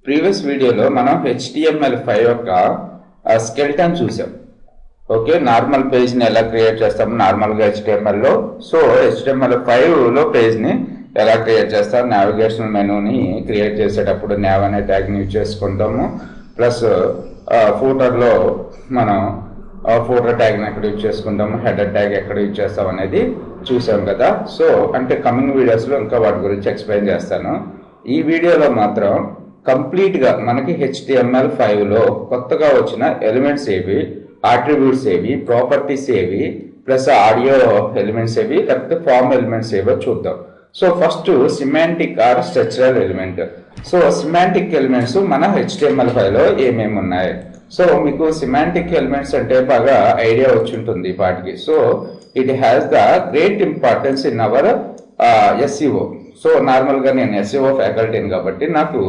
Previous వీడియోలో మనం HTML5 యొక్క స్కెల్టన్ చూసాం. ఓకే, నార్మల్ పేజ్ని ఎలా క్రియేట్ చేస్తాము నార్మల్గా HTML లో. సో HTML5లో పేజ్ని ఎలా క్రియేట్ చేస్తాం, నావిగేషనల్ మెనూని క్రియేట్ చేసేటప్పుడు nav అనే ట్యాగ్ని యూజ్ చేసుకుంటాము. ప్లస్ ఫూటర్లో మనం ఫూటర్ ట్యాగ్ని ఎక్కడ యూజ్ చేసుకుంటాము, హెడర్ ట్యాగ్ ఎక్కడ యూజ్ చేస్తాం అనేది చూసాం కదా. సో అంటే కమింగ్ వీడియోస్లో ఇంకా వాటి గురించి ఎక్స్ప్లెయిన్ చేస్తాను. ఈ వీడియోలో మాత్రం కంప్లీట్గా మనకి HTML5లో కొత్తగా వచ్చిన ఎలిమెంట్స్ ఏవి, అట్రిబ్యూట్స్ ఏవి, ప్రాపర్టీస్ ఏవి, ప్లస్ ఆడియో ఎలిమెంట్స్ ఏవి, లేకపోతే ఫార్మ్ ఎలిమెంట్స్ ఏవో చూద్దాం. So first semantic or structural element. So semantic elements మన HTML5లో ఏమేమి ఉన్నాయి. సో మీకు సిమాంటిక్ ఎలిమెంట్స్ అంటే బాగా ఐడియా వచ్చి ఉంటుంది వాటికి. So it has the great importance in our SEO. So నార్మల్గా నేను SEO ఫ్యాకల్టీని కాబట్టి నాకు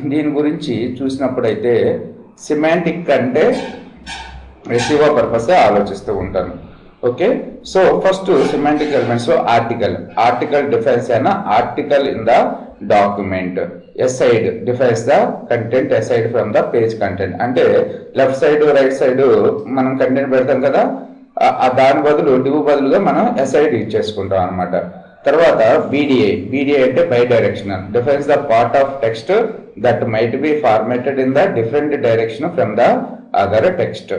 దీని గురించి చూసినప్పుడైతే సిమాంటిక్ అంటే SEO పర్పస్ ఆలోచిస్తూ ఉంటాను. Okay, so first semantic elements article defines అయిన article in the document. aside defines the content aside from the page content. అంటే లెఫ్ట్ సైడ్ రైట్ సైడ్ మనం కంటెంట్ పెడతాం కదా, దాని బదులుగా మనం aside యూజ్ చేసుకుంటాం అనమాట. తర్వాత BDI అంటే by directional, defines the part of text that might be formatted in the different direction from the other text.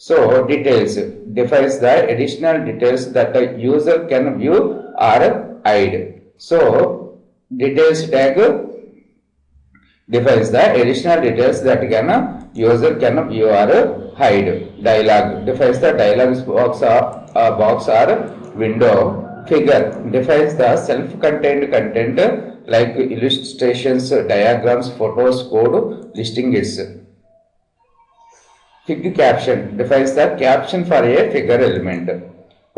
So details defines the additional details that the user can view or hide. So details tag defines the additional details that user can view or hide. Dialog defines the dialog box or window. Figure defines the self-contained content like illustrations, diagrams, photos, code, listing its. Fig caption defines the caption for a figure element.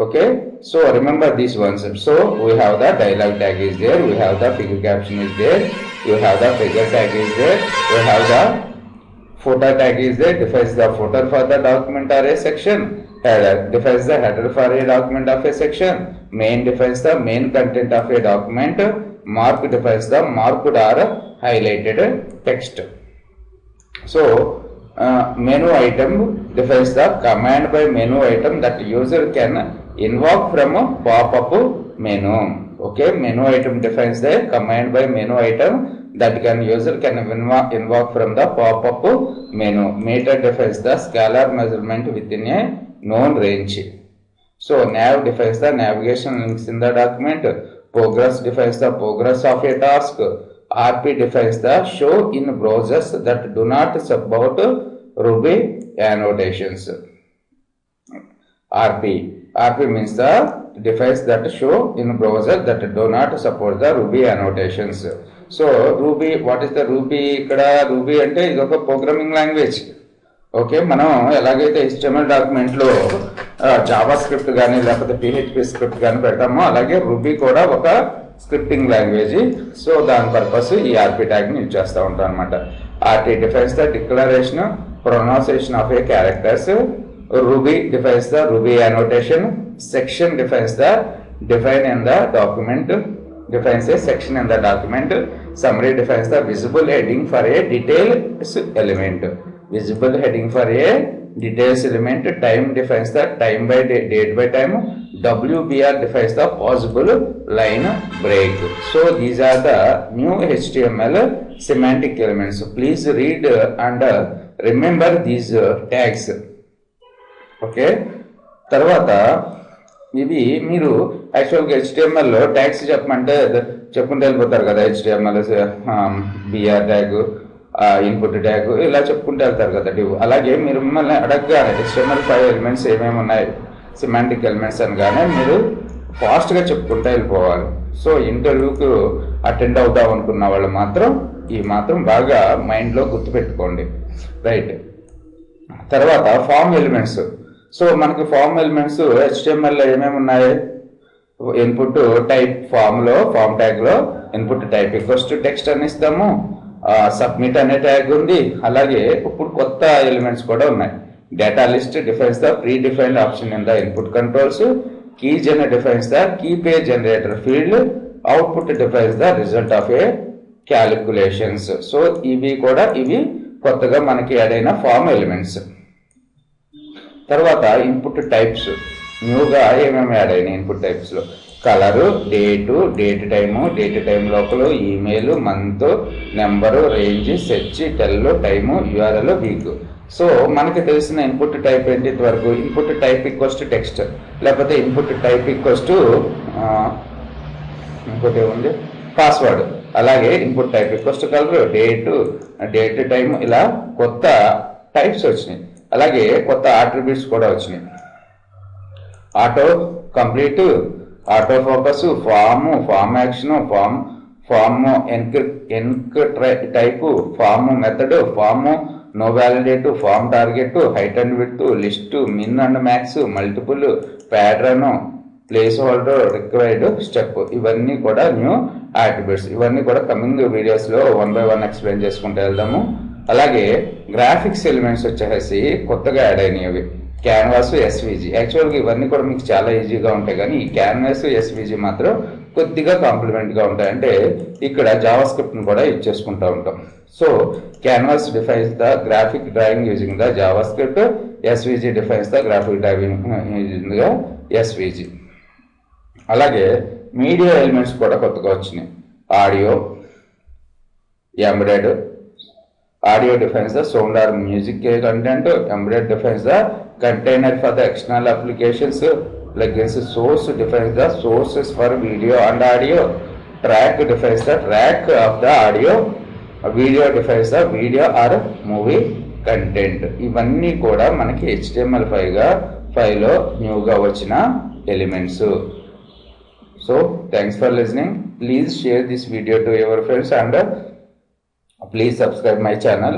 Okay, so remember these ones. So we have the dialog tag is there, we have the figure caption is there, you have the figure tag is there, we have the footer tag is there, defines the footer for the document or a section. Header defines the header for a document of a section. Main defines the main content of a document. Mark defines the marked or highlighted text. So menu item defines the command by menu item that user can invoke from a pop-up menu. Okay, menu item defines the command by menu item that user can invoke from the pop-up menu. Meter defines the scalar measurement within a known range. So nav defines the navigation links in the document. Progress defines the progress of a task. RP defines the show in browsers that do not support Ruby annotations. RP means the defines that show in browser that do not support the Ruby annotations. So Ruby, what is the Ruby? ikkada Ruby ante idoka programming language. Okay, మనం ఎలాగైతే HTML డాక్యుమెంట్లో Java script కానీ లేకపోతే PHP script కానీ పెడతామో అలాగే ruby కూడా ఒక scripting language. So దాని పర్పస్ ఈ RP ట్యాగ్ని యూజ్ చేస్తూ ఉంటాం అనమాట. RT defines the declaration pronunciation of A characters. Ruby defines the ruby annotation. Section defines the define in the document, defines a section in the document. Summary defines the visible heading for a details element. Visible heading for a details element. Time defines the time by date by time. WBR defines the possible line break. So these are the new HTML semantic elements. Please read and remember these tags. Okay, తర్వాత ఇవి మీరు యాక్చువల్గా HTML tags చెప్పమంటే చెప్పుకుంటూ వెళ్ళిపోతారు కదా. HTML BR tag, input tag ఇలా చెప్పుకుంటూ వెళ్తారు కదా డివ్. అలాగే మీరు మిమ్మల్ని అడగగానే HTML5 ఎలిమెంట్స్ ఏమేమి ఉన్నాయి, సిమాంటిక్ ఎలిమెంట్స్ అనగానే మీరు ఫాస్ట్గా చెప్పుకుంటూ వెళ్ళిపోవాలి. సో ఇంటర్వ్యూకు అటెండ్ అవుదాం అనుకున్న వాళ్ళు మాత్రం ఈ మాత్రం బాగా మైండ్లో గుర్తుపెట్టుకోండి. రైట్, తర్వాత ఫామ్ ఎలిమెంట్స్. సో మనకి ఫామ్ ఎలిమెంట్స్ HTML లో ఏమేమి ఉన్నాయి, ఇన్పుట్ టైప్ ఫామ్లో ఫామ్ ట్యాగ్లో input type equals to text అని ఇస్తాము. సబ్మిట్ అనే ట్యాగ్ ఉంది. అలాగే ఇప్పుడు కొత్త ఎలిమెంట్స్ కూడా ఉన్నాయి. Data list defines the predefined option in the input controls. Key generator defines the key page generator field. Output defines the result of a calculations. So ఇవి కొత్తగా మనకి యాడ్ అయిన ఫామ్ ఎలిమెంట్స్. తర్వాత input types, న్యూగా ఏమేమి add అయినాయి input టైప్స్లో? Colour, date time లోపల email, month, number, range, search, tel, time, URL, week. So మనకి తెలిసిన ఇన్పుట్ టైప్ ఏంటి ఇంతవరకు? Input type equals to text, లేకపోతే ఇన్పుట్ టైప్ ఈక్వల్స్ టు ఇంకోటి ఏముంది, పాస్వర్డ్. అలాగే input type equals to colour, date time, ఇలా కొత్త టైప్స్ వచ్చినాయి. అలాగే కొత్త ఆట్రిబ్యూట్స్ కూడా వచ్చినాయి. Auto complete, auto focus, form action, form enctype, form method, form no validate, form target, height and width, list, min and max, multiple, pattern, placeholder, required, step. ఇవన్నీ కూడా new attributes. ఇవన్నీ కూడా coming వీడియోస్లో 1 by 1 explain చేసుకుంటూ వెళ్దాము. అలాగే graphics elements వచ్చేసి కొత్తగా యాడ్ అయినవి క్యాన్వాస్, ఎస్విజి. యాక్చువల్గా ఇవన్నీ కూడా మీకు చాలా ఈజీగా ఉంటాయి, కానీ ఈ క్యాన్వాస్, ఎస్విజి మాత్రం కొద్దిగా కాంప్లిమెంట్గా ఉంటాయి. అంటే ఇక్కడ జావా స్క్రిప్ట్ని కూడా యూజ్ చేసుకుంటూ ఉంటాం. So canvas defines the graphic drawing using the JavaScript, SVG defines the graphic drawing using the SVG. అలాగే మీడియా ఎలిమెంట్స్ కూడా కొత్తగా వచ్చినాయి. Audio, embedded. Audio defines the sound or music content, embedded defines the container for the external applications, plugins. Source defines the sources for video and audio. Track defines the track of the audio. Video defines the video or movie content. ఇవన్నీ కూడా మనకి HTML5 లో న్యూగా వచ్చిన elements. So thanks for listening. Please share this video to your friends and please subscribe my channel.